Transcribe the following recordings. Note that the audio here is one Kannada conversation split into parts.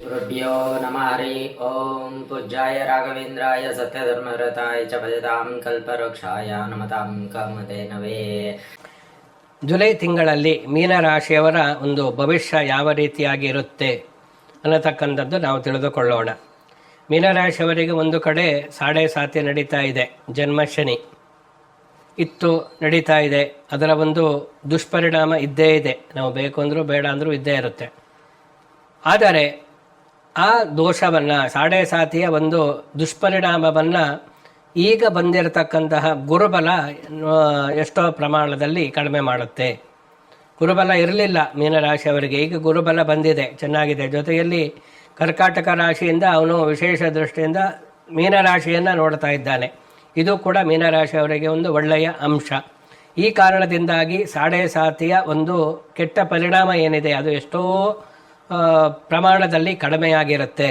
गुरुभ्यो नमः हरि ओम पूज्याय राघवेन्द्राय सत्यधर्मरताय च भजतां कल्पवृक्षाय नमतां कामधेनವೇ. ಜುಲೈ ತಿಂಗಳಲ್ಲಿ ಮೀನರಾಶಿಯವರ ಒಂದು ಭವಿಷ್ಯ ಯಾವ ರೀತಿಯಾಗಿ ಇರುತ್ತೆ ಅನ್ನತಕ್ಕಂಥದ್ದು ನಾವು ತಿಳಿದುಕೊಳ್ಳೋಣ. ಮೀನರಾಶಿಯವರಿಗೆ ಒಂದು ಕಡೆ ಸಾಡೆ ಸಾತಿ ನಡೀತಾ ಇದೆ, ಜನ್ಮಶನಿ ಇತ್ತು ನಡೀತಾ ಇದೆ. ಅದರ ಒಂದು ದುಷ್ಪರಿಣಾಮ ಇದ್ದೇ ಇದೆ, ನಾವು ಬೇಕು ಅಂದರೂ ಬೇಡ ಅಂದರೂ ಇದ್ದೇ ಇರುತ್ತೆ. ಆದರೆ ಆ ದೋಷವನ್ನು, ಸಾಡೆ ಸಾತಿಯ ಒಂದು ದುಷ್ಪರಿಣಾಮವನ್ನು ಈಗ ಬಂದಿರತಕ್ಕಂತಹ ಗುರುಬಲ ಎಷ್ಟೋ ಪ್ರಮಾಣದಲ್ಲಿ ಕಡಿಮೆ ಮಾಡುತ್ತೆ. ಗುರುಬಲ ಇರಲಿಲ್ಲ ಮೀನರಾಶಿಯವರಿಗೆ, ಈಗ ಗುರುಬಲ ಬಂದಿದೆ, ಚೆನ್ನಾಗಿದೆ. ಜೊತೆಯಲ್ಲಿ ಕರ್ಕಾಟಕ ರಾಶಿಯಿಂದ ಅವನು ವಿಶೇಷ ದೃಷ್ಟಿಯಿಂದ ಮೀನರಾಶಿಯನ್ನು ನೋಡ್ತಾ ಇದ್ದಾನೆ. ಇದು ಕೂಡ ಮೀನರಾಶಿಯವರಿಗೆ ಒಂದು ಒಳ್ಳೆಯ ಅಂಶ. ಈ ಕಾರಣದಿಂದಾಗಿ ಸಾಡೆ ಸಾತಿಯ ಒಂದು ಕೆಟ್ಟ ಪರಿಣಾಮ ಏನಿದೆ ಅದು ಎಷ್ಟೋ ಪ್ರಮಾಣದಲ್ಲಿ ಕಡಿಮೆಯಾಗಿರುತ್ತೆ.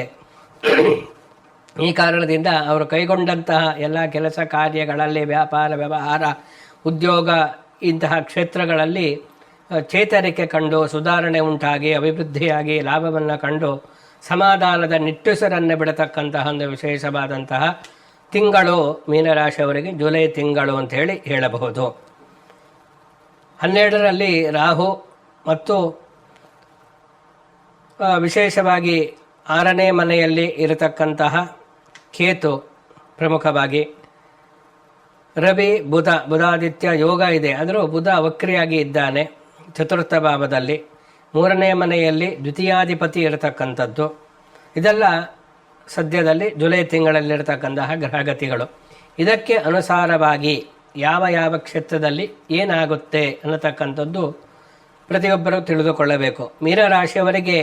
ಈ ಕಾರಣದಿಂದ ಅವರು ಕೈಗೊಂಡಂತಹ ಎಲ್ಲ ಕೆಲಸ ಕಾರ್ಯಗಳಲ್ಲಿ, ವ್ಯಾಪಾರ ವ್ಯವಹಾರ, ಉದ್ಯೋಗ ಇಂತಹ ಕ್ಷೇತ್ರಗಳಲ್ಲಿ ಚೇತರಿಕೆ ಕಂಡು, ಸುಧಾರಣೆ ಉಂಟಾಗಿ, ಅಭಿವೃದ್ಧಿಯಾಗಿ, ಲಾಭವನ್ನು ಕಂಡು ಸಮಾಧಾನದ ನಿಟ್ಟುಸಿರನ್ನು ಬಿಡತಕ್ಕಂತಹ ಒಂದು ವಿಶೇಷವಾದಂತಹ ತಿಂಗಳು ಮೀನರಾಶಿಯವರಿಗೆ ಜುಲೈ ತಿಂಗಳು ಅಂತ ಹೇಳಬಹುದು. 12ರಲ್ಲಿ ರಾಹು ಮತ್ತು ವಿಶೇಷವಾಗಿ 6ನೇ ಮನೆಯಲ್ಲಿ ಇರತಕ್ಕಂತಹ ಕೇತು, ಪ್ರಮುಖವಾಗಿ ರವಿ, ಬುಧಾದಿತ್ಯ ಯೋಗ ಇದೆ. ಆದರೂ ಬುಧ ವಕ್ರಿಯಾಗಿ ಇದ್ದಾನೆ ಚತುರ್ಥ ಭಾವದಲ್ಲಿ. 3ನೇ ಮನೆಯಲ್ಲಿ ದ್ವಿತೀಯಾಧಿಪತಿ ಇರತಕ್ಕಂಥದ್ದು. ಇದೆಲ್ಲ ಸದ್ಯದಲ್ಲಿ ಜುಲೈ ತಿಂಗಳಲ್ಲಿರತಕ್ಕಂತಹ ಗ್ರಹಗತಿಗಳು. ಇದಕ್ಕೆ ಅನುಸಾರವಾಗಿ ಯಾವ ಯಾವ ಕ್ಷೇತ್ರದಲ್ಲಿ ಏನಾಗುತ್ತೆ ಅನ್ನತಕ್ಕಂಥದ್ದು ಪ್ರತಿಯೊಬ್ಬರೂ ತಿಳಿದುಕೊಳ್ಳಬೇಕು. ಮೀನರಾಶಿಯವರಿಗೆ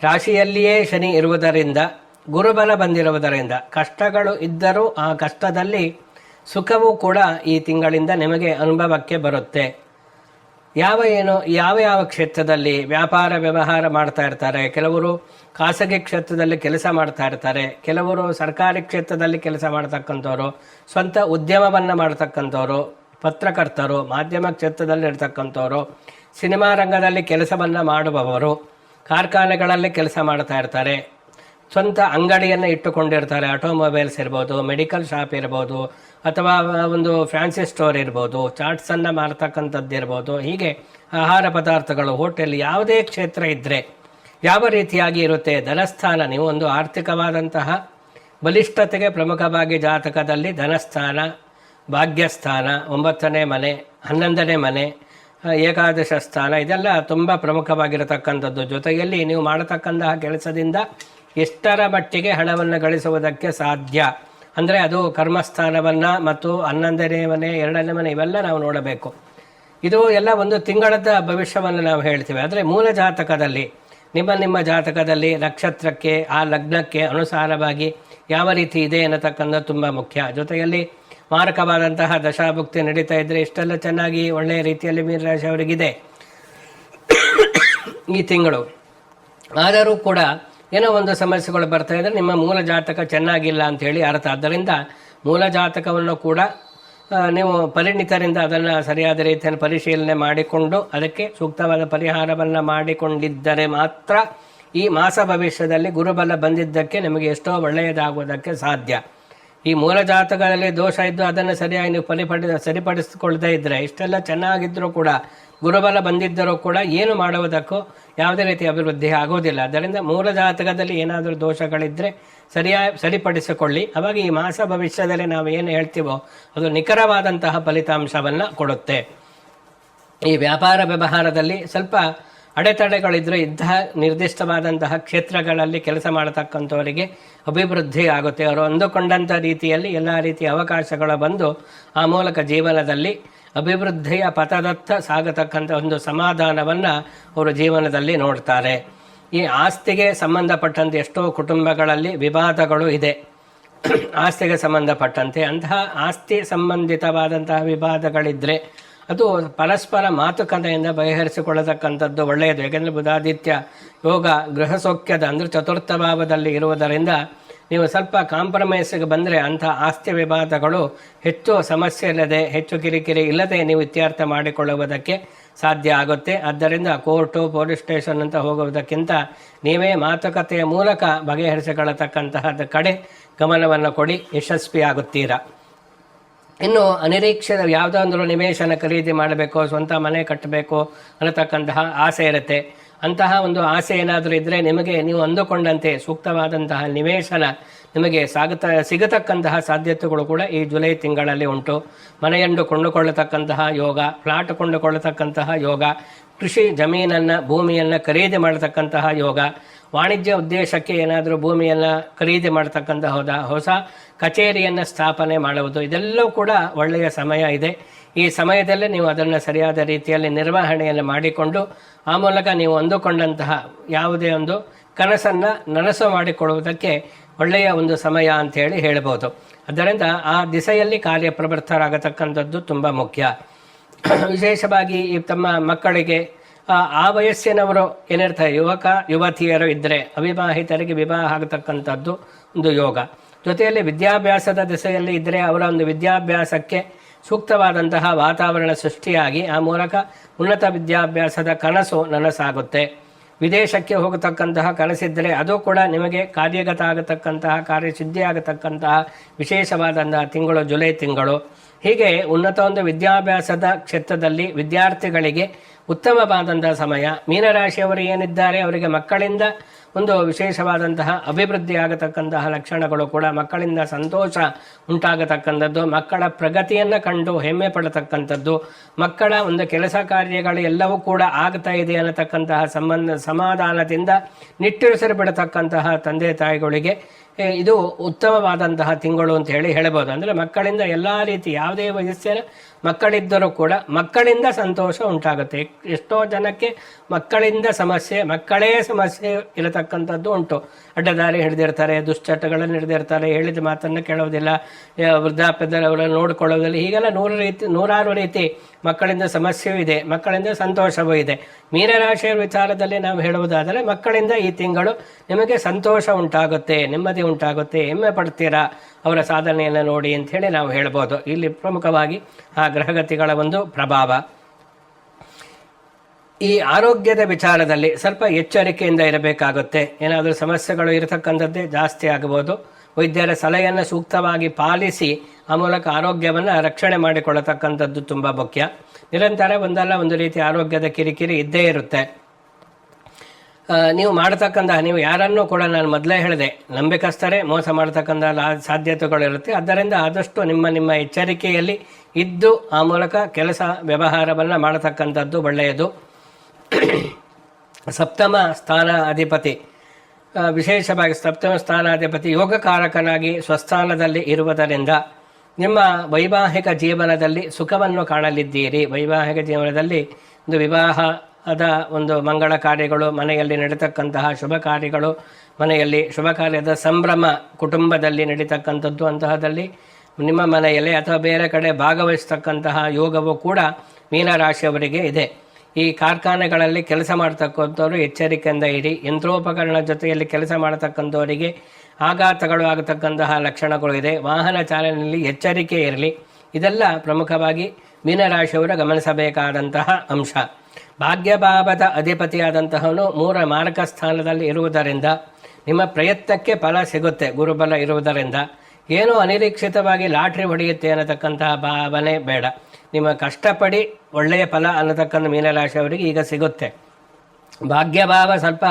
ರಾಶಿಯಲ್ಲಿಯೇ ಶನಿ ಇರುವುದರಿಂದ, ಗುರುಬಲ ಬಂದಿರುವುದರಿಂದ ಕಷ್ಟಗಳು ಇದ್ದರೂ ಆ ಕಷ್ಟದಲ್ಲಿ ಸುಖವೂ ಕೂಡ ಈ ತಿಂಗಳಿಂದ ನಿಮಗೆ ಅನುಭವಕ್ಕೆ ಬರುತ್ತೆ. ಯಾವ ಕ್ಷೇತ್ರದಲ್ಲಿ ವ್ಯಾಪಾರ ವ್ಯವಹಾರ ಮಾಡ್ತಾ ಇರ್ತಾರೆ, ಕೆಲವರು ಖಾಸಗಿ ಕ್ಷೇತ್ರದಲ್ಲಿ ಕೆಲಸ ಮಾಡ್ತಾ ಇರ್ತಾರೆ, ಕೆಲವರು ಸರ್ಕಾರಿ ಕ್ಷೇತ್ರದಲ್ಲಿ ಕೆಲಸ ಮಾಡ್ತಕ್ಕಂಥವ್ರು, ಸ್ವಂತ ಉದ್ಯಮವನ್ನು ಮಾಡ್ತಕ್ಕಂಥವ್ರು, ಪತ್ರಕರ್ತರು, ಮಾಧ್ಯಮ ಕ್ಷೇತ್ರದಲ್ಲಿ ಇರ್ತಕ್ಕಂಥವ್ರು, ಸಿನಿಮಾ ರಂಗದಲ್ಲಿ ಕೆಲಸವನ್ನು ಮಾಡುವವರು, ಕಾರ್ಖಾನೆಗಳಲ್ಲಿ ಕೆಲಸ ಮಾಡ್ತಾ ಇರ್ತಾರೆ, ಸ್ವಂತ ಅಂಗಡಿಯನ್ನು ಇಟ್ಟುಕೊಂಡಿರ್ತಾರೆ, ಆಟೋಮೊಬೈಲ್ಸ್ ಇರ್ಬೋದು, ಮೆಡಿಕಲ್ ಶಾಪ್ ಇರ್ಬೋದು, ಅಥವಾ ಒಂದು ಫ್ಯಾನ್ಸಿ ಸ್ಟೋರ್ ಇರ್ಬೋದು, ಚಾಟ್ಸನ್ನು ಮಾರ್ತಕ್ಕಂಥದ್ದು ಇರ್ಬೋದು. ಹೀಗೆ ಆಹಾರ ಪದಾರ್ಥಗಳು, ಹೋಟೆಲ್, ಯಾವುದೇ ಕ್ಷೇತ್ರ ಇದ್ದರೆ ಯಾವ ರೀತಿಯಾಗಿ ಇರುತ್ತೆ ಧನಸ್ಥಾನ. ನೀವು ಒಂದು ಆರ್ಥಿಕವಾದಂತಹ ಬಲಿಷ್ಠತೆಗೆ ಪ್ರಮುಖವಾಗಿ ಜಾತಕದಲ್ಲಿ ಧನಸ್ಥಾನ, ಭಾಗ್ಯಸ್ಥಾನ, 9ನೇ ಮನೆ, 11ನೇ ಮನೆ, ಏಕಾದಶ ಸ್ಥಾನ, ಇದೆಲ್ಲ ತುಂಬ ಪ್ರಮುಖವಾಗಿರತಕ್ಕಂಥದ್ದು. ಜೊತೆಯಲ್ಲಿ ನೀವು ಮಾಡತಕ್ಕಂತಹ ಕೆಲಸದಿಂದ ಎಷ್ಟರ ಮಟ್ಟಿಗೆ ಹಣವನ್ನು ಗಳಿಸುವುದಕ್ಕೆ ಸಾಧ್ಯ ಅಂದರೆ ಅದು ಕರ್ಮಸ್ಥಾನವನ್ನು ಮತ್ತು 11ನೇ ಮನೆ, 2ನೇ ಮನೆ ಇವೆಲ್ಲ ನಾವು ನೋಡಬೇಕು. ಇದು ಎಲ್ಲ ಒಂದು ತಿಂಗಳದ ಭವಿಷ್ಯವನ್ನು ನಾವು ಹೇಳ್ತೀವಿ. ಆದರೆ ಮೂಲ ಜಾತಕದಲ್ಲಿ, ನಿಮ್ಮ ಜಾತಕದಲ್ಲಿ ನಕ್ಷತ್ರಕ್ಕೆ, ಆ ಲಗ್ನಕ್ಕೆ ಅನುಸಾರವಾಗಿ ಯಾವ ರೀತಿ ಇದೆ ಅನ್ನತಕ್ಕಂಥದ್ದು ತುಂಬ ಮುಖ್ಯ. ಜೊತೆಯಲ್ಲಿ ಮಾರಕವಾದಂತಹ ದಶಾಭುಕ್ತಿ ನಡೀತಾ ಇದ್ದರೆ ಇಷ್ಟೆಲ್ಲ ಚೆನ್ನಾಗಿ ಒಳ್ಳೆಯ ರೀತಿಯಲ್ಲಿ ಮೀನರಾಶಿ ಅವರಿಗಿದೆ ಈ ತಿಂಗಳು. ಆದರೂ ಕೂಡ ಏನೋ ಒಂದು ಸಮಸ್ಯೆಗಳು ಬರ್ತಾ ಇದ್ದರೆ ನಿಮ್ಮ ಮೂಲ ಜಾತಕ ಚೆನ್ನಾಗಿಲ್ಲ ಅಂಥೇಳಿ ಅರ್ಥ. ಆದ್ದರಿಂದ ಮೂಲ ಜಾತಕವನ್ನು ಕೂಡ ನೀವು ಪರಿಣಿತರಿಂದ ಅದನ್ನು ಸರಿಯಾದ ರೀತಿಯಲ್ಲಿ ಪರಿಶೀಲನೆ ಮಾಡಿಕೊಂಡು ಅದಕ್ಕೆ ಸೂಕ್ತವಾದ ಪರಿಹಾರವನ್ನು ಮಾಡಿಕೊಂಡಿದ್ದರೆ ಮಾತ್ರ ಈ ಮಾಸ ಭವಿಷ್ಯದಲ್ಲಿ ಗುರುಬಲ ಬಂದಿದ್ದಕ್ಕೆ ನಿಮಗೆ ಎಷ್ಟೋ ಒಳ್ಳೆಯದಾಗುವುದಕ್ಕೆ ಸಾಧ್ಯ. ಈ ಮೂಲ ಜಾತಕದಲ್ಲಿ ದೋಷ ಇದ್ದು ಅದನ್ನು ಸರಿಯಾಗಿ ನೀವು ಸರಿಪಡಿಸಿಕೊಳ್ಳದೇ ಇದ್ದರೆ, ಇಷ್ಟೆಲ್ಲ ಚೆನ್ನಾಗಿದ್ದರೂ ಕೂಡ, ಗುರುಬಲ ಬಂದಿದ್ದರೂ ಕೂಡ ಏನು ಮಾಡುವುದಕ್ಕೂ ಯಾವುದೇ ರೀತಿ ಅಭಿವೃದ್ಧಿ ಆಗೋದಿಲ್ಲ. ಆದ್ದರಿಂದ ಮೂಲ ಜಾತಕದಲ್ಲಿ ಏನಾದರೂ ದೋಷಗಳಿದ್ದರೆ ಸರಿಪಡಿಸಿಕೊಳ್ಳಿ. ಅವಾಗ ಈ ಮಾಸ ಭವಿಷ್ಯದಲ್ಲಿ ನಾವು ಏನು ಹೇಳ್ತೀವೋ ಅದು ನಿಖರವಾದಂತಹ ಫಲಿತಾಂಶವನ್ನು ಕೊಡುತ್ತೆ. ಈ ವ್ಯಾಪಾರ ವ್ಯವಹಾರದಲ್ಲಿ ಸ್ವಲ್ಪ ಅಡೆತಡೆಗಳಿದ್ದರೆ ಇಂತಹ ನಿರ್ದಿಷ್ಟವಾದಂತಹ ಕ್ಷೇತ್ರಗಳಲ್ಲಿ ಕೆಲಸ ಮಾಡತಕ್ಕಂಥವರಿಗೆ ಅಭಿವೃದ್ಧಿ ಆಗುತ್ತೆ. ಅವರು ಅಂದುಕೊಂಡಂಥ ರೀತಿಯಲ್ಲಿ ಎಲ್ಲ ರೀತಿಯ ಅವಕಾಶಗಳು ಬಂದು ಆ ಮೂಲಕ ಜೀವನದಲ್ಲಿ ಅಭಿವೃದ್ಧಿಯ ಪಥದತ್ತ ಸಾಗತಕ್ಕಂಥ ಒಂದು ಸಮಾಧಾನವನ್ನು ಅವರು ಜೀವನದಲ್ಲಿ ನೋಡ್ತಾರೆ. ಈ ಆಸ್ತಿಗೆ ಸಂಬಂಧಪಟ್ಟಂತೆ ಎಷ್ಟೋ ಕುಟುಂಬಗಳಲ್ಲಿ ವಿವಾದಗಳು ಇದೆ. ಆಸ್ತಿಗೆ ಸಂಬಂಧಪಟ್ಟಂತೆ ಅಂತಹ ಆಸ್ತಿ ಸಂಬಂಧಿತವಾದಂತಹ ವಿವಾದಗಳಿದ್ದರೆ ಅದು ಪರಸ್ಪರ ಮಾತುಕತೆಯಿಂದ ಬಗೆಹರಿಸಿಕೊಳ್ಳತಕ್ಕಂಥದ್ದು ಒಳ್ಳೆಯದು. ಯಾಕೆಂದರೆ ಬುಧಾದಿತ್ಯ ಯೋಗ ಗೃಹ ಸೌಖ್ಯದ ಅಂದರೆ ಚತುರ್ಥ ಭಾವದಲ್ಲಿ ಇರುವುದರಿಂದ ನೀವು ಸ್ವಲ್ಪ ಕಾಂಪ್ರಮೈಸ್ಗೆ ಬಂದರೆ ಅಂಥ ಆಸ್ತಿ ವಿವಾದಗಳು ಹೆಚ್ಚು ಸಮಸ್ಯೆ ಇಲ್ಲದೆ, ಹೆಚ್ಚು ಕಿರಿಕಿರಿ ಇಲ್ಲದೆ ನೀವು ಇತ್ಯರ್ಥ ಮಾಡಿಕೊಳ್ಳುವುದಕ್ಕೆ ಸಾಧ್ಯ ಆಗುತ್ತೆ. ಆದ್ದರಿಂದ ಕೋರ್ಟು ಪೊಲೀಸ್ ಸ್ಟೇಷನ್ ಅಂತ ಹೋಗುವುದಕ್ಕಿಂತ ನೀವೇ ಮಾತುಕತೆಯ ಮೂಲಕ ಬಗೆಹರಿಸಿಕೊಳ್ಳತಕ್ಕಂತಹದ ಕಡೆ ಗಮನವನ್ನು ಕೊಡಿ, ಯಶಸ್ವಿಯಾಗುತ್ತೀರಾ. ಇನ್ನು ಅನಿರೀಕ್ಷಿತ ಯಾವುದೋ ಒಂದು ನಿವೇಶನ ಖರೀದಿ ಮಾಡಬೇಕು, ಸ್ವಂತ ಮನೆ ಕಟ್ಟಬೇಕು ಅನ್ನತಕ್ಕಂತಹ ಆಸೆ ಇರುತ್ತೆ. ಅಂತಹ ಒಂದು ಆಸೆ ಏನಾದರೂ ಇದ್ದರೆ ನಿಮಗೆ ನೀವು ಅಂದುಕೊಂಡಂತೆ ಸೂಕ್ತವಾದಂತಹ ನಿವೇಶನ ನಿಮಗೆ ಸಿಗತಕ್ಕಂತಹ ಸಾಧ್ಯತೆಗಳು ಕೂಡ ಈ ಜುಲೈ ತಿಂಗಳಲ್ಲಿ ಉಂಟು. ಮನೆಯನ್ನು ಕೊಂಡುಕೊಳ್ಳತಕ್ಕಂತಹ ಯೋಗ, ಫ್ಲಾಟ್ ಕೊಂಡುಕೊಳ್ಳತಕ್ಕಂತಹ ಯೋಗ, ಕೃಷಿ ಜಮೀನನ್ನು ಭೂಮಿಯನ್ನು ಖರೀದಿ ಮಾಡತಕ್ಕಂತಹ ಯೋಗ, ವಾಣಿಜ್ಯ ಉದ್ದೇಶಕ್ಕೆ ಏನಾದರೂ ಭೂಮಿಯನ್ನು ಖರೀದಿ ಮಾಡತಕ್ಕಂತಹ ಹೊಸ ಕಚೇರಿಯನ್ನು ಸ್ಥಾಪನೆ ಮಾಡುವುದು, ಇದೆಲ್ಲವೂ ಕೂಡ ಒಳ್ಳೆಯ ಸಮಯ ಇದೆ. ಈ ಸಮಯದಲ್ಲೇ ನೀವು ಅದನ್ನು ಸರಿಯಾದ ರೀತಿಯಲ್ಲಿ ನಿರ್ವಹಣೆಯನ್ನು ಮಾಡಿಕೊಂಡು ಆ ಮೂಲಕ ನೀವು ಅಂದುಕೊಂಡಂತಹ ಯಾವುದೇ ಒಂದು ಕನಸನ್ನು ನನಸು ಮಾಡಿಕೊಡುವುದಕ್ಕೆ ಒಳ್ಳೆಯ ಒಂದು ಸಮಯ ಅಂಥೇಳಿ ಹೇಳ್ಬೋದು. ಅದರಿಂದ ಆ ದಿಸೆಯಲ್ಲಿ ಕಾರ್ಯಪ್ರವೃತ್ತರಾಗತಕ್ಕಂಥದ್ದು ತುಂಬ ಮುಖ್ಯ. ವಿಶೇಷವಾಗಿ ಈ ತಮ್ಮ ಮಕ್ಕಳಿಗೆ ಆ ವಯಸ್ಸಿನವರು ಏನಿರ್ತಾರೆ, ಯುವಕ ಯುವತಿಯರು ಇದ್ದರೆ ಅವಿವಾಹಿತರಿಗೆ ವಿವಾಹ ಆಗತಕ್ಕಂಥದ್ದು ಒಂದು ಯೋಗ. ಜೊತೆಯಲ್ಲಿ ವಿದ್ಯಾಭ್ಯಾಸದ ದಿಸೆಯಲ್ಲಿ ಇದ್ದರೆ ಅವರ ಒಂದು ವಿದ್ಯಾಭ್ಯಾಸಕ್ಕೆ ಸೂಕ್ತವಾದಂತಹ ವಾತಾವರಣ ಸೃಷ್ಟಿಯಾಗಿ ಆ ಮೂಲಕ ಉನ್ನತ ವಿದ್ಯಾಭ್ಯಾಸದ ಕನಸು ನನಸಾಗುತ್ತೆ. ವಿದೇಶಕ್ಕೆ ಹೋಗತಕ್ಕಂತಹ ಕನಸಿದ್ದರೆ ಅದು ಕೂಡ ನಿಮಗೆ ಕಾರ್ಯಗತ ಆಗತಕ್ಕಂತಹ ಕಾರ್ಯಸಿದ್ಧಿ ಆಗತಕ್ಕಂತಹ ವಿಶೇಷವಾದಂತಹ ತಿಂಗಳು ಜುಲೈ ತಿಂಗಳು. ಹೀಗೆ ಉನ್ನತ ಒಂದು ವಿದ್ಯಾಭ್ಯಾಸದ ಕ್ಷೇತ್ರದಲ್ಲಿ ವಿದ್ಯಾರ್ಥಿಗಳಿಗೆ ಉತ್ತಮವಾದಂತಹ ಸಮಯ. ಮೀನರಾಶಿಯವರು ಏನಿದ್ದಾರೆ ಅವರಿಗೆ ಮಕ್ಕಳಿಂದ ಒಂದು ವಿಶೇಷವಾದಂತಹ ಅಭಿವೃದ್ಧಿ ಆಗತಕ್ಕಂತಹ ಲಕ್ಷಣಗಳು ಕೂಡ, ಮಕ್ಕಳಿಂದ ಸಂತೋಷ ಉಂಟಾಗತಕ್ಕಂಥದ್ದು, ಮಕ್ಕಳ ಪ್ರಗತಿಯನ್ನು ಕಂಡು ಹೆಮ್ಮೆ ಪಡತಕ್ಕಂಥದ್ದು, ಮಕ್ಕಳ ಒಂದು ಕೆಲಸ ಕಾರ್ಯಗಳು ಎಲ್ಲವೂ ಕೂಡ ಆಗ್ತಾ ಇದೆ ಅನ್ನತಕ್ಕಂತಹ ಸಮಾಧಾನದಿಂದ ನಿಟ್ಟುಸಿರು ಬಿಡತಕ್ಕಂತಹ ತಂದೆ ತಾಯಿಗಳಿಗೆ ಇದು ಉತ್ತಮವಾದಂತಹ ತಿಂಗಳು ಅಂತ ಹೇಳಬಹುದು. ಅಂದರೆ ಮಕ್ಕಳಿಂದ ಎಲ್ಲ ರೀತಿ ಯಾವುದೇ ವಯಸ್ಸಿನ ಮಕ್ಕಳಿದ್ದರೂ ಕೂಡ ಮಕ್ಕಳಿಂದ ಸಂತೋಷ ಉಂಟಾಗುತ್ತೆ. ಎಷ್ಟೋ ಜನಕ್ಕೆ ಮಕ್ಕಳಿಂದ ಸಮಸ್ಯೆ, ಮಕ್ಕಳೇ ಸಮಸ್ಯೆ ಇರತಕ್ಕಂಥದ್ದು ಉಂಟು. ಅಡ್ಡದಾರಿ ಹಿಡಿದಿರ್ತಾರೆ, ದುಶ್ಚಟಗಳನ್ನು ಹಿಡಿದಿರ್ತಾರೆ, ಹೇಳಿದ ಮಾತನ್ನು ಕೇಳೋದಿಲ್ಲ, ವೃದ್ಧಾಪ್ಯದಲ್ಲಿ ಅವರನ್ನು ನೋಡಿಕೊಳ್ಳೋದಿಲ್ಲ. ಹೀಗೆಲ್ಲ ನೂರಾರು ರೀತಿ ಮಕ್ಕಳಿಂದ ಸಮಸ್ಯೆಯೂ ಇದೆ, ಮಕ್ಕಳಿಂದ ಸಂತೋಷವೂ ಇದೆ. ಮೀನರಾಶಿಯ ವಿಚಾರದಲ್ಲಿ ನಾವು ಹೇಳುವುದಾದರೆ ಮಕ್ಕಳಿಂದ ಈ ತಿಂಗಳು ನಿಮಗೆ ಸಂತೋಷ ಉಂಟಾಗುತ್ತೆ, ನೆಮ್ಮದಿ ಉಂಟಾಗುತ್ತೆ, ಹೆಮ್ಮೆ ಪಡ್ತೀರಾ ಅವರ ಸಾಧನೆಯನ್ನು ನೋಡಿ ಅಂಥೇಳಿ ನಾವು ಹೇಳ್ಬೋದು. ಇಲ್ಲಿ ಪ್ರಮುಖವಾಗಿ ಆ ಗ್ರಹಗತಿಗಳ ಒಂದು ಪ್ರಭಾವ. ಈ ಆರೋಗ್ಯದ ವಿಚಾರದಲ್ಲಿ ಸ್ವಲ್ಪ ಎಚ್ಚರಿಕೆಯಿಂದ ಇರಬೇಕಾಗುತ್ತೆ. ಏನಾದರೂ ಸಮಸ್ಯೆಗಳು ಇರತಕ್ಕಂಥದ್ದೇ ಜಾಸ್ತಿ ಆಗಬಹುದು. ವೈದ್ಯರ ಸಲಹೆಯನ್ನು ಸೂಕ್ತವಾಗಿ ಪಾಲಿಸಿ ಆ ಮೂಲಕ ಆರೋಗ್ಯವನ್ನು ರಕ್ಷಣೆ ಮಾಡಿಕೊಳ್ಳತಕ್ಕಂಥದ್ದು ತುಂಬ ಮುಖ್ಯ. ನಿರಂತರ ಒಂದಲ್ಲ ಒಂದು ರೀತಿ ಆರೋಗ್ಯದ ಕಿರಿಕಿರಿ ಇದ್ದೇ ಇರುತ್ತೆ. ನೀವು ನೀವು ಯಾರನ್ನೂ ಕೂಡ ನಾನು ಮೊದಲೇ ಹೇಳಿದೆ, ನಂಬಿಕಸ್ಥರೇ ಮೋಸ ಮಾಡತಕ್ಕಂಥ ಸಾಧ್ಯತೆಗಳಿರುತ್ತೆ. ಆದ್ದರಿಂದ ಆದಷ್ಟು ನಿಮ್ಮ ಎಚ್ಚರಿಕೆಯಲ್ಲಿ ಇದ್ದು ಆ ಮೂಲಕ ಕೆಲಸ ವ್ಯವಹಾರವನ್ನು ಮಾಡತಕ್ಕಂಥದ್ದು ಒಳ್ಳೆಯದು. ಸಪ್ತಮ ಸ್ಥಾನ ಅಧಿಪತಿ, ವಿಶೇಷವಾಗಿ ಸಪ್ತಮ ಸ್ಥಾನಾಧಿಪತಿ ಯೋಗಕಾರಕನಾಗಿ ಸ್ವಸ್ಥಾನದಲ್ಲಿ ಇರುವುದರಿಂದ ನಿಮ್ಮ ವೈವಾಹಿಕ ಜೀವನದಲ್ಲಿ ಸುಖವನ್ನು ಕಾಣಲಿದ್ದೀರಿ. ವೈವಾಹಿಕ ಜೀವನದಲ್ಲಿ ಒಂದು ವಿವಾಹದ ಒಂದು ಮಂಗಳ ಕಾರ್ಯಗಳು, ಮನೆಯಲ್ಲಿ ನಡೀತಕ್ಕಂತಹ ಶುಭ ಕಾರ್ಯಗಳು, ಮನೆಯಲ್ಲಿ ಶುಭ ಕಾರ್ಯದ ಸಂಭ್ರಮ ಕುಟುಂಬದಲ್ಲಿ ನಡೀತಕ್ಕಂಥದ್ದು, ಅಂತಹದಲ್ಲಿ ನಿಮ್ಮ ಮನೆಯಲ್ಲಿ ಅಥವಾ ಬೇರೆ ಕಡೆ ಭಾಗವಹಿಸ್ತಕ್ಕಂತಹ ಯೋಗವು ಕೂಡ ಮೀನರಾಶಿಯವರಿಗೆ ಇದೆ. ಈ ಕಾರ್ಖಾನೆಗಳಲ್ಲಿ ಕೆಲಸ ಮಾಡ್ತಕ್ಕಂಥವ್ರು ಎಚ್ಚರಿಕೆಯಿಂದ ಇರಿ. ಯಂತ್ರೋಪಕರಣ ಜೊತೆಯಲ್ಲಿ ಕೆಲಸ ಮಾಡತಕ್ಕಂಥವರಿಗೆ ಆಘಾತಗಳು ಆಗತಕ್ಕಂತಹ ಲಕ್ಷಣಗಳು ಇದೆ. ವಾಹನ ಚಾಲನೆಯಲ್ಲಿ ಎಚ್ಚರಿಕೆ ಇರಲಿ. ಇದೆಲ್ಲ ಪ್ರಮುಖವಾಗಿ ಮೀನರಾಶಿಯವರು ಗಮನಿಸಬೇಕಾದಂತಹ ಅಂಶ. ಭಾಗ್ಯಭಾವದ ಅಧಿಪತಿಯಾದಂತಹವನು 3 ಮಾರಕ ಸ್ಥಾನದಲ್ಲಿ ಇರುವುದರಿಂದ ನಿಮ್ಮ ಪ್ರಯತ್ನಕ್ಕೆ ಫಲ ಸಿಗುತ್ತೆ. ಗುರುಬಲ ಇರುವುದರಿಂದ ಏನೋ ಅನಿರೀಕ್ಷಿತವಾಗಿ ಲಾಟ್ರಿ ಹೊಡೆಯುತ್ತೆ ಅನ್ನತಕ್ಕಂತಹ ಭಾವನೆ ಬೇಡ. ನಿಮ್ಮ ಕಷ್ಟಪಡಿ ಒಳ್ಳೆಯ ಫಲ ಅನ್ನತಕ್ಕಂಥ ಮೀನರಾಶಿಯವರಿಗೆ ಈಗ ಸಿಗುತ್ತೆ. ಭಾಗ್ಯಭಾವ ಸ್ವಲ್ಪ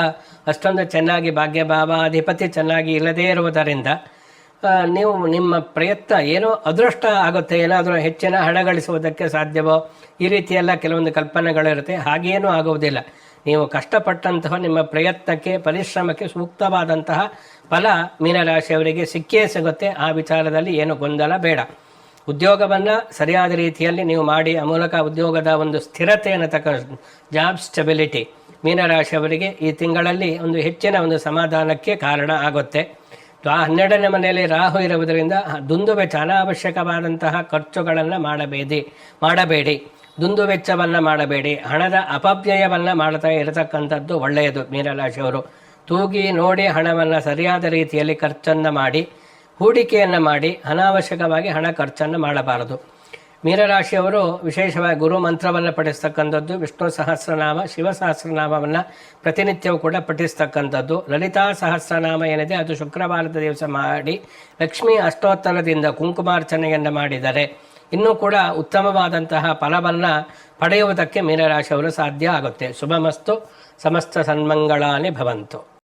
ಅಷ್ಟೊಂದು ಚೆನ್ನಾಗಿ, ಭಾಗ್ಯಭಾವಾಧಿಪತಿ ಚೆನ್ನಾಗಿ ಇಲ್ಲದೇ ಇರುವುದರಿಂದ ನೀವು ನಿಮ್ಮ ಪ್ರಯತ್ನ ಏನೋ ಅದೃಷ್ಟ ಆಗುತ್ತೆ, ಏನಾದರೂ ಹೆಚ್ಚಿನ ಹಣ ಗಳಿಸುವುದಕ್ಕೆ ಸಾಧ್ಯವೋ, ಈ ರೀತಿಯೆಲ್ಲ ಕೆಲವೊಂದು ಕಲ್ಪನೆಗಳಿರುತ್ತೆ. ಹಾಗೇನೂ ಆಗುವುದಿಲ್ಲ. ನೀವು ಕಷ್ಟಪಟ್ಟಂತಹ ನಿಮ್ಮ ಪ್ರಯತ್ನಕ್ಕೆ, ಪರಿಶ್ರಮಕ್ಕೆ ಸೂಕ್ತವಾದಂತಹ ಫಲ ಮೀನರಾಶಿಯವರಿಗೆ ಸಿಕ್ಕೇ ಸಿಗುತ್ತೆ. ಆ ವಿಚಾರದಲ್ಲಿ ಏನು ಗೊಂದಲ ಬೇಡ. ಉದ್ಯೋಗವನ್ನು ಸರಿಯಾದ ರೀತಿಯಲ್ಲಿ ನೀವು ಮಾಡಿ ಆ ಮೂಲಕ ಉದ್ಯೋಗದ ಒಂದು ಸ್ಥಿರತೆ ಅನ್ನತಕ್ಕ ಜಾಬ್ ಸ್ಟೆಬಿಲಿಟಿ ಮೀನರಾಶಿಯವರಿಗೆ ಈ ತಿಂಗಳಲ್ಲಿ ಒಂದು ಹೆಚ್ಚಿನ ಒಂದು ಸಮಾಧಾನಕ್ಕೆ ಕಾರಣ ಆಗುತ್ತೆ. 12ನೇ ಮನೆಯಲ್ಲಿ ರಾಹು ಇರುವುದರಿಂದ ದುಂದುವೆಚ್ಚ, ಅನಾವಶ್ಯಕವಾದಂತಹ ಖರ್ಚುಗಳನ್ನು ಮಾಡಬೇಡಿ. ದುಂದುವೆಚ್ಚವನ್ನು ಮಾಡಬೇಡಿ. ಹಣದ ಅಪವ್ಯಯವನ್ನು ಮಾಡ್ತಾ ಇರತಕ್ಕಂಥದ್ದು ಒಳ್ಳೆಯದು. ಮೀನರಾಶಿಯವರು ತೂಗಿ ನೋಡಿ ಹಣವನ್ನು ಸರಿಯಾದ ರೀತಿಯಲ್ಲಿ ಖರ್ಚನ್ನು ಮಾಡಿ, ಹೂಡಿಕೆಯನ್ನು ಮಾಡಿ, ಅನಾವಶ್ಯಕವಾಗಿ ಹಣ ಖರ್ಚನ್ನು ಮಾಡಬಾರದು. ಮೀನರಾಶಿಯವರು ವಿಶೇಷವಾಗಿ ಗುರು ಮಂತ್ರವನ್ನು ಪಠಿಸ್ತಕ್ಕಂಥದ್ದು, ವಿಷ್ಣು ಸಹಸ್ರನಾಮ, ಶಿವ ಸಹಸ್ರನಾಮವನ್ನು ಪ್ರತಿನಿತ್ಯವೂ ಕೂಡ ಪಠಿಸ್ತಕ್ಕಂಥದ್ದು. ಲಲಿತಾ ಸಹಸ್ರನಾಮ ಏನಿದೆ ಅದು ಶುಕ್ರವಾರದ ದಿವಸ ಮಾಡಿ ಲಕ್ಷ್ಮೀ ಅಷ್ಟೋತ್ತರದಿಂದ ಕುಂಕುಮಾರ್ಚನೆಯನ್ನು ಮಾಡಿದರೆ ಇನ್ನೂ ಕೂಡ ಉತ್ತಮವಾದಂತಹ ಫಲವನ್ನು ಪಡೆಯುವುದಕ್ಕೆ ಮೀನರಾಶಿಯವರು ಸಾಧ್ಯ ಆಗುತ್ತೆ. ಶುಭಮಸ್ತು, ಸಮಸ್ತ ಸನ್ಮಂಗಳಾನಿ ಭವಂತು.